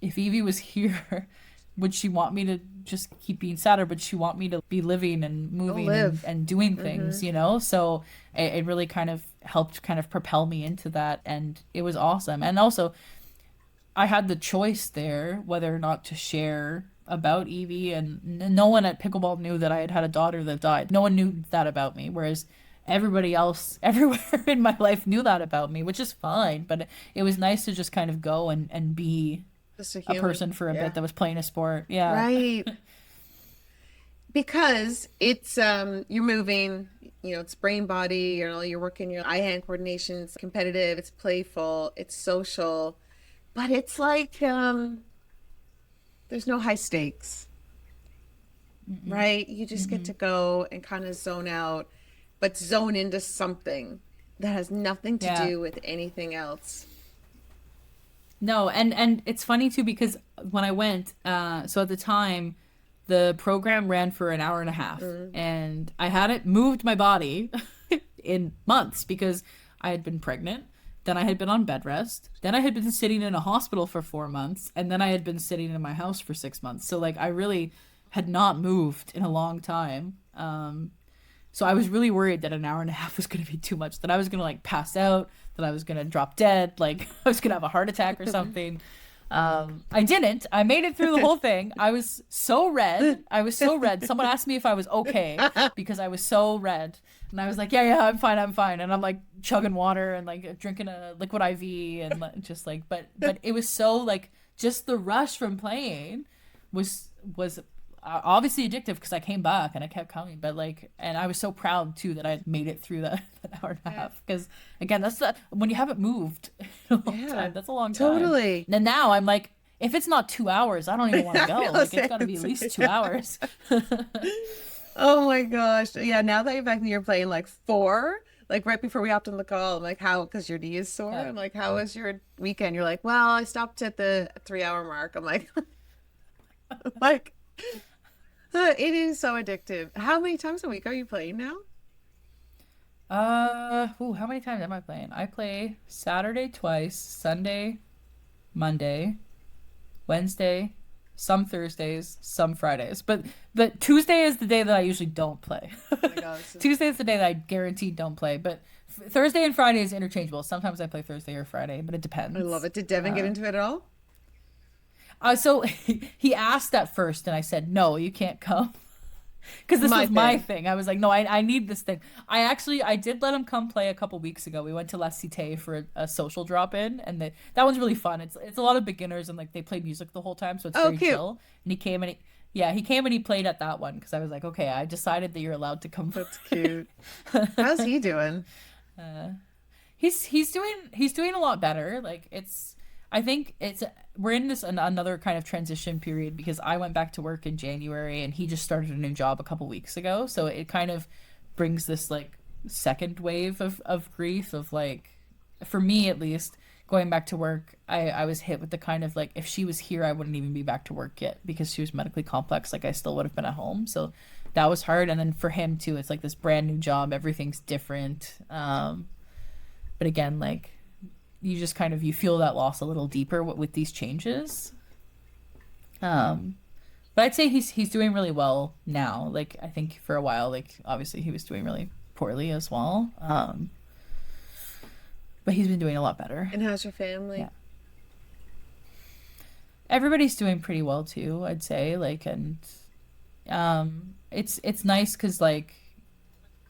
if Evie was here, would she want me to just keep being sad or would she want me to be living and moving and doing things, you know? So it really kind of helped kind of propel me into that, and it was awesome. And also I had the choice there whether or not to share about Evie, and no one at Pickleball knew that I had had a daughter that died. No one knew that about me, whereas everybody else everywhere in my life knew that about me, which is fine. But it was nice to just kind of go and be Just a person for a bit that was playing a sport. Yeah. Right. Because it's you're moving, you know, it's brain body, you know, you're working your eye-hand coordination, it's competitive, it's playful, it's social, but it's like there's no high stakes. Right? You just get to go and kind of zone out, but zone into something that has nothing to do with anything else. No, and it's funny too because when I went, so at the time, the program ran for an hour and a half, and I hadn't moved my body in months because I had been pregnant, then I had been on bed rest, then I had been sitting in a hospital for 4 months, and then I had been sitting in my house for 6 months. So like I really had not moved in a long time. So I was really worried that an hour and a half was going to be too much, that I was going to like pass out, that I was going to drop dead, like I was going to have a heart attack or something. I didn't. I made it through the whole thing. I was so red. Someone asked me if I was okay because I was so red. And I was like, yeah, I'm fine. And I'm like chugging water and like drinking a liquid IV and just like, but it was so like, just the rush from playing was obviously addictive because I came back and I kept coming, but like, and I was so proud too that I made it through that hour and a half, because again, that's when you haven't moved in a long time, that's a long time. Totally. And now I'm like, if it's not 2 hours, I don't even want to go. Like it's got to be at least 2 hours. Oh my gosh. Yeah, now that you're back and you're playing like 4, like right before we hopped on the call, I'm like, how, because your knee is sore. I'm like, how was your weekend? You're like, well, I stopped at the 3-hour mark. I'm like, like, it is so addictive. How many times a week are you playing now? How many times am I playing? I play Saturday twice, Sunday, Monday, Wednesday, some Thursdays, some Fridays. But Tuesday is the day that I usually don't play. Oh my God, Tuesday is the day that I guaranteed don't play. But Thursday and Friday is interchangeable. Sometimes I play Thursday or Friday, but it depends. I love it. Did Devin get into it at all? So he asked at first, and I said, no, you can't come. Because this was my thing. I was like, no, I need this thing. I did let him come play a couple weeks ago. We went to La Cité for a social drop-in, and that one's really fun. It's a lot of beginners, and like they play music the whole time, so it's very chill. And he came and he played at that one, because I was like, okay, I decided that you're allowed to come. That's cute. How's he doing? He's doing a lot better. Like I think we're in this another kind of transition period, because I went back to work in January and he just started a new job a couple weeks ago. So it kind of brings this like second wave of grief of like, for me at least, going back to work, I was hit with the kind of like, if she was here, I wouldn't even be back to work yet, because she was medically complex. Like I still would have been at home. So that was hard. And then for him too, it's like this brand new job. Everything's different. But again, like, you just kind of, you feel that loss a little deeper with these changes. But I'd say he's doing really well now. Like I think for a while, like obviously he was doing really poorly as well. But he's been doing a lot better. And how's your family? Yeah. Everybody's doing pretty well too, I'd say. Like, and it's nice because like,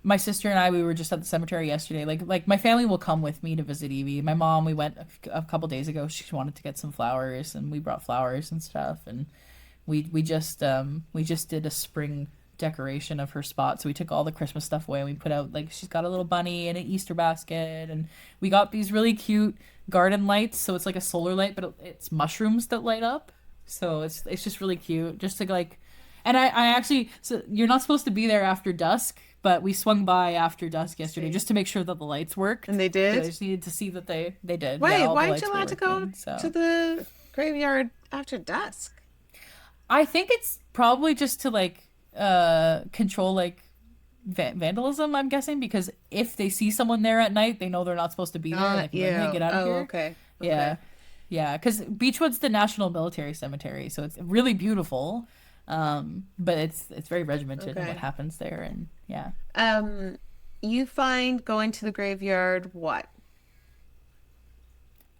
my sister and I, we were just at the cemetery yesterday. Like my family will come with me to visit Evie. My mom, we went a couple days ago. She wanted to get some flowers, and we brought flowers and stuff. And we just did a spring decoration of her spot. So we took all the Christmas stuff away, and we put out, like, she's got a little bunny and an Easter basket, and we got these really cute garden lights. So it's like a solar light, but it's mushrooms that light up. So it's just really cute, just to like. And I actually, so you're not supposed to be there after dusk, but we swung by after dusk yesterday just to make sure that the lights worked. And they 'Cause I did? just needed to see that they did. Yeah, Wait, all the why aren't lights you were allowed to go working. So to the graveyard after dusk? I think it's probably just to like control like vandalism, I'm guessing, because if they see someone there at night, they know they're not supposed to be there, and they Not can be like, hey, you. get out of Oh, here. okay. Yeah. Okay. Yeah, because Beechwood's the National Military Cemetery, so it's really beautiful. But it's very regimented in what Okay. happens there, and yeah. Um, you find going to the graveyard what?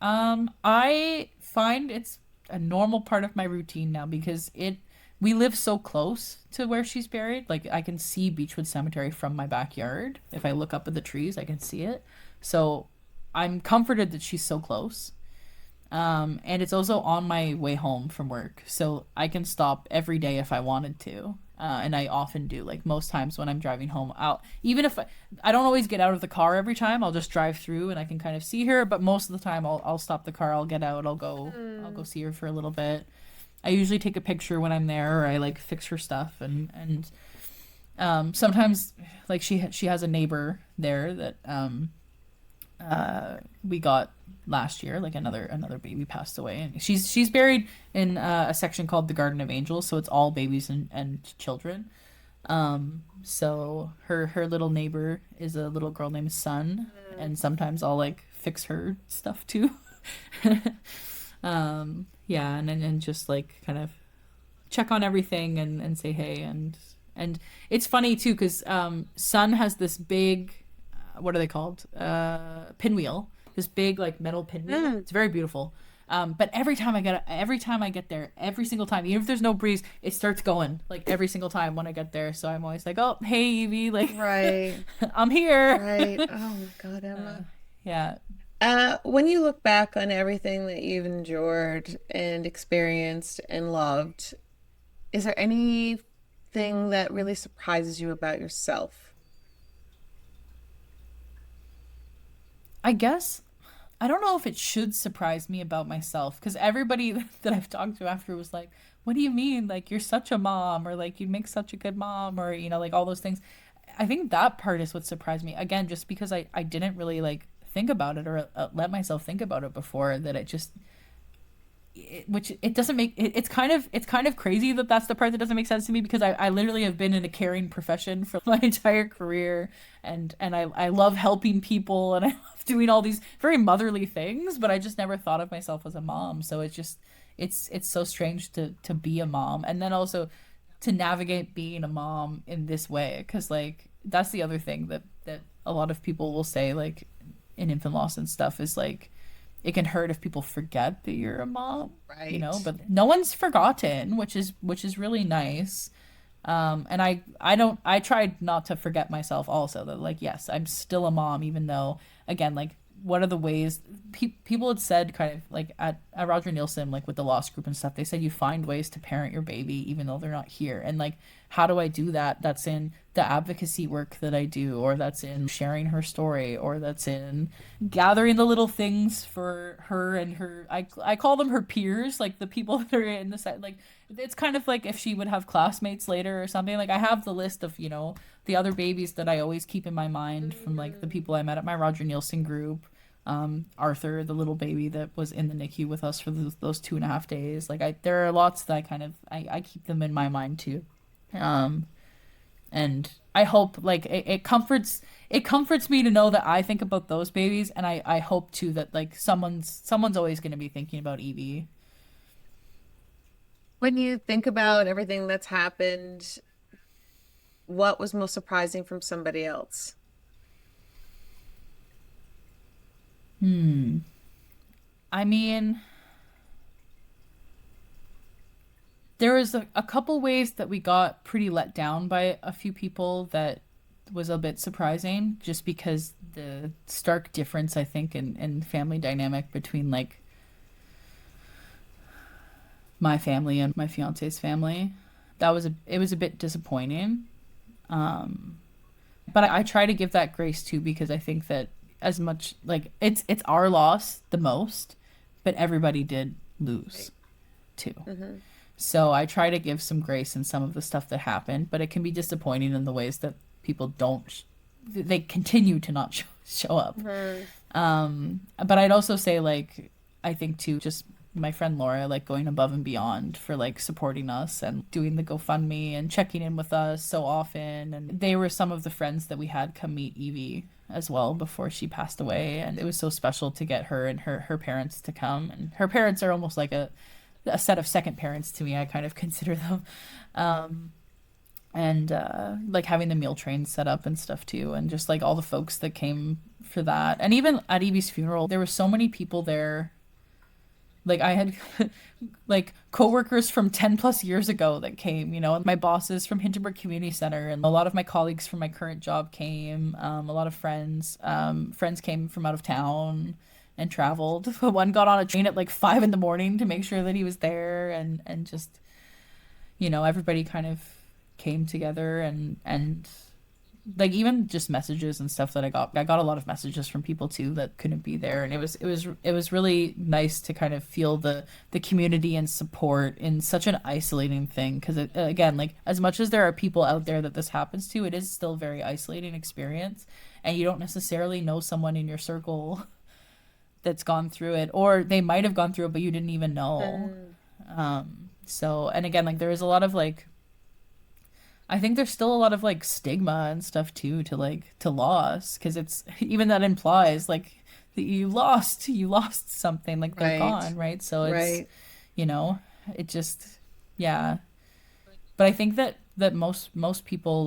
I find it's a normal part of my routine now because it we live so close to where she's buried. Like I can see Beechwood Cemetery from my backyard. If I look up at the trees, I can see it. So I'm comforted that she's so close. And it's also on my way home from work, so I can stop every day if I wanted to. And I often do. Like most times when I'm driving home, I'll even if I don't always get out of the car every time. I'll just drive through and I can kind of see her. But most of the time, I'll stop the car. I'll get out. I'll go see her for a little bit. I usually take a picture when I'm there, or I like fix her stuff, and sometimes like she has a neighbor there that we got last year. Like another baby passed away, and she's buried in a section called the Garden of Angels, so it's all babies and children. So her little neighbor is a little girl named Sun, and sometimes I'll like fix her stuff too. Yeah, and just like kind of check on everything and say hey, and it's funny too because Sun has this big what are they called? Pinwheel. This big like metal pinwheel. It's very beautiful. But every time I get there, every single time, even if there's no breeze, it starts going like every single time when I get there. So I'm always like, oh, hey Evie, like Right. I'm here. Right. Oh my God, Emma. Yeah. When you look back on everything that you've endured and experienced and loved, is there anything that really surprises you about yourself? I guess I don't know if it should surprise me about myself because everybody that I've talked to after was like, "What do you mean? Like you're such a mom, or like you make such a good mom, or like all those things." I think that part is what surprised me. Again, just because I didn't really like think about it or let myself think about it before that which it doesn't make it's kind of crazy that that's the part that doesn't make sense to me because I literally have been in a caring profession for my entire career and I love helping people and I love doing all these very motherly things, but I just never thought of myself as a mom. So it's so strange to be a mom and then also to navigate being a mom in this way because like that's the other thing that a lot of people will say like in infant loss and stuff is like it can hurt if people forget that you're a mom, Right. but no one's forgotten, which is really nice. And I tried not to forget myself also that like yes, I'm still a mom even though again like what are the ways people had said kind of like at Roger Nielsen like with the loss group and stuff they said you find ways to parent your baby even though they're not here and like how do I do that? That's in the advocacy work that I do or that's in sharing her story or that's in gathering the little things for her and her I call them her peers like the people that are in the set like it's kind of like if she would have classmates later or something like I have the list of the other babies that I always keep in my mind from like the people I met at my Roger Nielsen group. Arthur, the little baby that was in the NICU with us for those 2.5 days. Like there are lots that I keep them in my mind too. And I hope like it comforts me to know that I think about those babies and I hope too that like someone's always going to be thinking about Evie. When you think about everything that's happened, what was most surprising from somebody else? I mean, there was a couple ways that we got pretty let down by a few people that was a bit surprising just because the stark difference I think in family dynamic between like my family and my fiance's family. It was a bit disappointing. But I try to give that grace too because I think that as much like it's our loss the most, but everybody did lose too. So I try to give some grace in some of the stuff that happened, but it can be disappointing in the ways that people they continue to not show up. But I'd also say, like, I think too, just my friend Laura, like, going above and beyond for, like, supporting us and doing the GoFundMe and checking in with us so often. And they were some of the friends that we had come meet Evie as well before she passed away. And it was so special to get her and her parents to come. And her parents are almost like a set of second parents to me. I kind of consider them. Like, having the meal train set up and stuff too, and just like all the folks that came for that. And even at Evie's funeral, there were so many people there. Like, I had like coworkers from 10 plus years ago that came, you know, and my bosses from Hindenburg Community Center, and a lot of my colleagues from my current job came. A lot of friends came from out of town and traveled. One got on a train at like 5 a.m. to make sure that he was there, and just, you know, everybody kind of came together, and like, even just messages and stuff that I got a lot of messages from people too that couldn't be there, and it was really nice to kind of feel the community and support in such an isolating thing, because again, like, as much as there are people out there that this happens to, it is still a very isolating experience, and you don't necessarily know someone in your circle that's gone through it, or they might have gone through it but you didn't even know. So, and again, like, there is a lot of, like, I think there's still a lot of, like, stigma and stuff too to loss, because it's, even that implies, like, that you lost something, like, they're gone, right? So it's, you know, it just, yeah. But I think that most people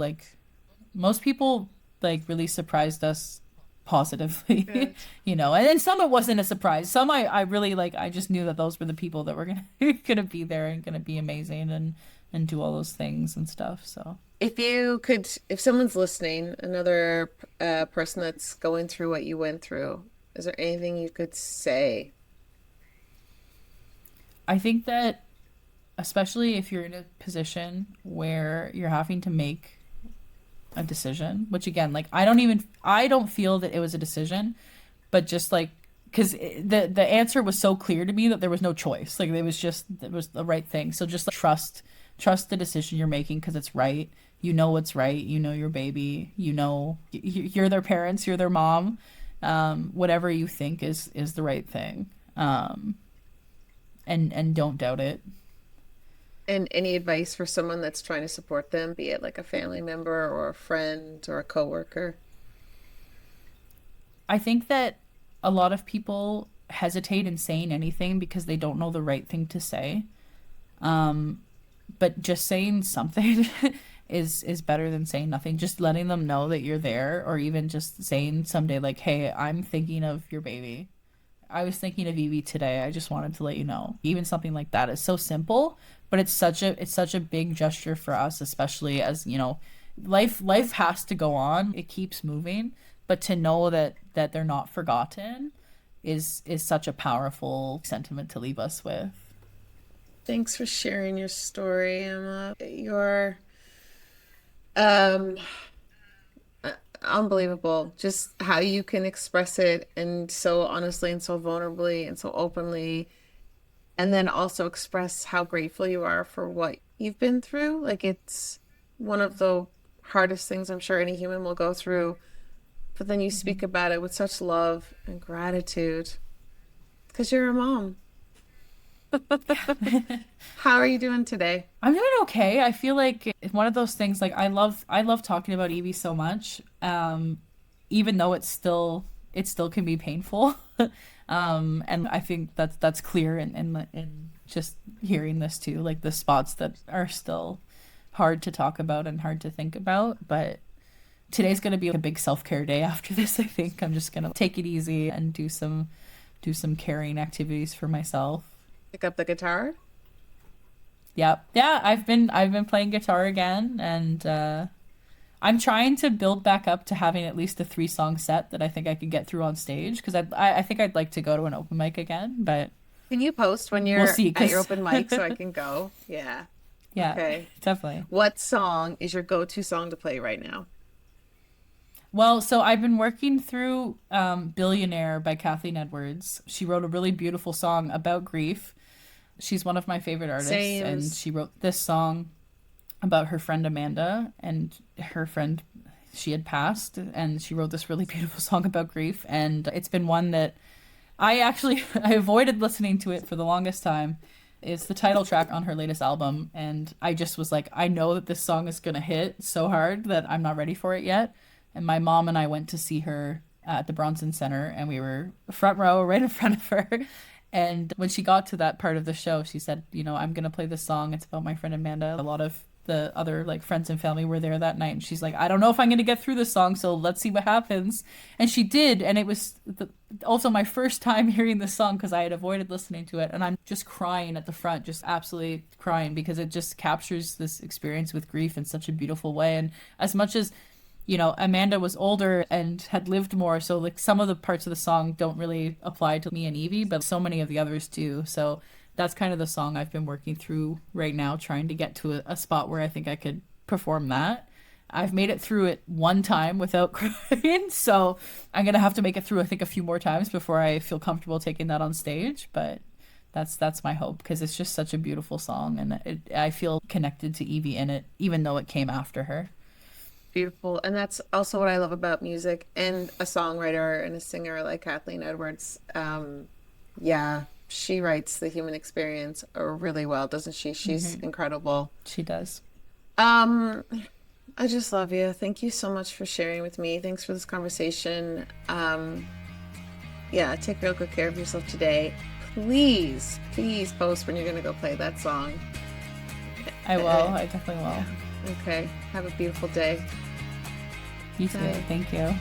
really surprised us positively. You know, and then some, it wasn't a surprise. Some I really, like, I just knew that those were the people that were gonna be there and gonna be amazing and do all those things and stuff. So if someone's listening, another person that's going through what you went through, is there anything you could say? I think that, especially if you're in a position where you're having to make a decision, which, again, like, I don't feel that it was a decision, but just, like, because the answer was so clear to me that there was no choice. Like, it was the right thing. So just, like, trust the decision you're making, because it's right. You know what's right. You know your baby. You know you're their parents. You're their mom. Whatever you think is the right thing. And don't doubt it. And any advice for someone that's trying to support them, be it like a family member or a friend or a coworker? I think that a lot of people hesitate in saying anything because they don't know the right thing to say. But just saying something is better than saying nothing. Just letting them know that you're there, or even just saying someday, like, hey, I'm thinking of your baby. I was thinking of Evie today. I just wanted to let you know. Even something like that is so simple, but it's such a big gesture for us, especially as, you know, life has to go on. It keeps moving, but to know that they're not forgotten is such a powerful sentiment to leave us with. Thanks for sharing your story, Emma. You're unbelievable. Just how you can express it, and so honestly and so vulnerably and so openly, and then also express how grateful you are for what you've been through. Like, it's one of the hardest things I'm sure any human will go through, but then you speak about it with such love and gratitude because you're a mom. How are you doing today? I'm doing okay. I feel like it's one of those things, like, I love talking about Evie so much, even though it still can be painful. And I think that's clear in just hearing this too, like, the spots that are still hard to talk about and hard to think about. But today's going to be a big self-care day after this. I think I'm just going to take it easy and do some caring activities for myself. Pick up the guitar? Yep. Yeah, I've been playing guitar again, and I'm trying to build back up to having at least a 3-song set that I think I could get through on stage, because I think I'd like to go to an open mic again. But can you post when you're we'll see, at your open mic so I can go? Yeah. Yeah. Okay. Definitely. What song is your go-to song to play right now? Well, so I've been working through Billionaire by Kathleen Edwards. She wrote a really beautiful song about grief. She's one of my favorite artists. Same. And she wrote this song about her friend Amanda, and her friend she had passed, and she wrote this really beautiful song about grief. And it's been one that I actually I avoided listening to it for the longest time. It's the title track on her latest album, and I just was like, I know that this song is gonna hit so hard that I'm not ready for it yet. And my mom and I went to see her at the Bronson Center, and we were front row right in front of her. And when she got to that part of the show, she said, you know, I'm gonna play this song. It's about my friend Amanda. A lot of the other like friends and family were there that night, and she's like, I don't know if I'm gonna get through this song, so let's see what happens. And she did, and it was also my first time hearing this song because I had avoided listening to it, and I'm just crying at the front, just absolutely crying, because it just captures this experience with grief in such a beautiful way. And as much as, you know, Amanda was older and had lived more, so like some of the parts of the song don't really apply to me and Evie, but so many of the others do. So that's kind of the song I've been working through right now, trying to get to a spot where I think I could perform that. I've made it through it one time without crying, so I'm gonna have to make it through, I think, a few more times before I feel comfortable taking that on stage. But that's my hope, because it's just such a beautiful song, and I feel connected to Evie in it, even though it came after her. Beautiful. And that's also what I love about music and a songwriter and a singer like Kathleen Edwards. Yeah, she writes the human experience really well, doesn't she? She's incredible. She does. I just love you. Thank you so much for sharing with me. Thanks for this conversation. Yeah, take real good care of yourself today. Please post when you're going to go play that song. I will. I definitely will. Okay. Have a beautiful day. You too. Bye. Thank you.